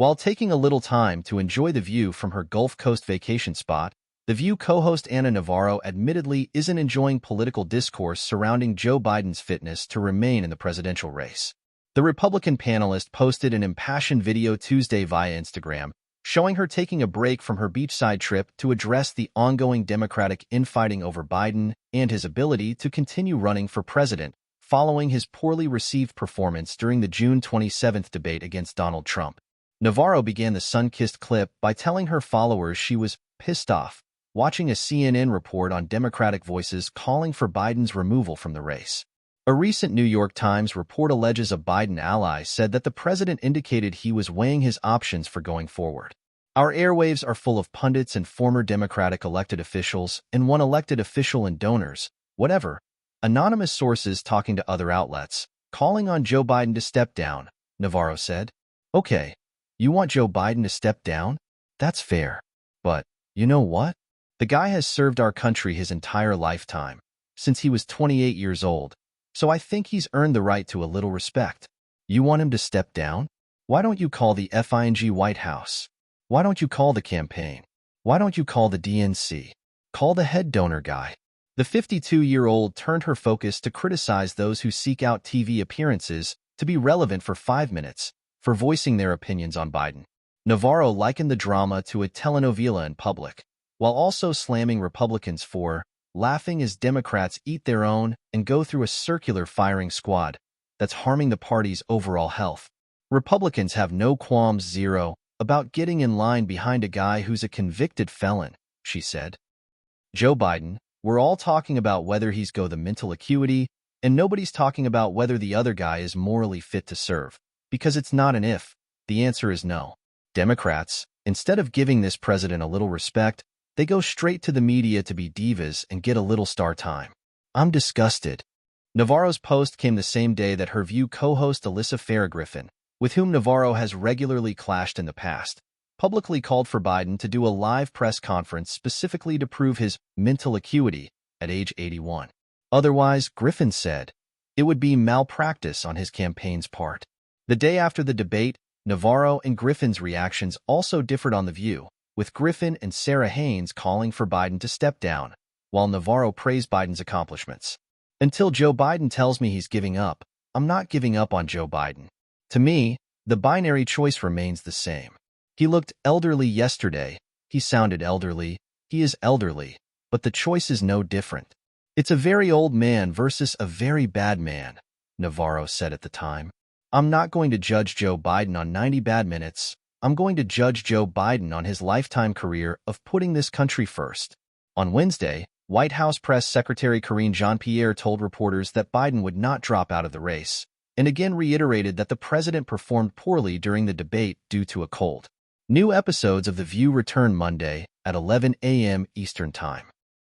While taking a little time to enjoy the view from her Gulf Coast vacation spot, The View co-host Ana Navarro admittedly isn't enjoying political discourse surrounding Joe Biden's fitness to remain in the presidential race. The Republican panelist posted an impassioned video Tuesday via Instagram, showing her taking a break from her beachside trip to address the ongoing Democratic infighting over Biden and his ability to continue running for president following his poorly received performance during the June 27th debate against Donald Trump. Navarro began the sun-kissed clip by telling her followers she was pissed off watching a CNN report on Democratic voices calling for Biden's removal from the race. A recent New York Times report alleges a Biden ally said that the president indicated he was weighing his options for going forward. Our airwaves are full of pundits and former Democratic elected officials and one elected official and donors, whatever, anonymous sources talking to other outlets, calling on Joe Biden to step down, Navarro said. Okay, you want Joe Biden to step down? That's fair. But, you know what? The guy has served our country his entire lifetime, since he was 28 years old, so I think he's earned the right to a little respect. You want him to step down? Why don't you call the FING White House? Why don't you call the campaign? Why don't you call the DNC? Call the head donor guy. The 52-year-old turned her focus to criticize those who seek out TV appearances to be relevant for 5 minutes for voicing their opinions on Biden. Navarro likened the drama to a telenovela in public, while also slamming Republicans for laughing as Democrats eat their own and go through a circular firing squad that's harming the party's overall health. Republicans have no qualms, zero, about getting in line behind a guy who's a convicted felon, she said. Joe Biden, we're all talking about whether he's got the mental acuity, and nobody's talking about whether the other guy is morally fit to serve. Because it's not an if, the answer is no. Democrats, instead of giving this president a little respect, they go straight to the media to be divas and get a little star time. I'm disgusted. Navarro's post came the same day that her View co-host Alyssa Farah-Griffin, with whom Navarro has regularly clashed in the past, publicly called for Biden to do a live press conference specifically to prove his mental acuity at age 81. Otherwise, Griffin said, it would be malpractice on his campaign's part. The day after the debate, Navarro and Griffin's reactions also differed on The View, with Griffin and Sarah Haynes calling for Biden to step down, while Navarro praised Biden's accomplishments. Until Joe Biden tells me he's giving up, I'm not giving up on Joe Biden. To me, the binary choice remains the same. He looked elderly yesterday, he sounded elderly, he is elderly, but the choice is no different. It's a very old man versus a very bad man, Navarro said at the time. I'm not going to judge Joe Biden on 90 bad minutes. I'm going to judge Joe Biden on his lifetime career of putting this country first. On Wednesday, White House Press Secretary Karine Jean-Pierre told reporters that Biden would not drop out of the race, and again reiterated that the president performed poorly during the debate due to a cold. New episodes of The View return Monday at 11 a.m. Eastern Time.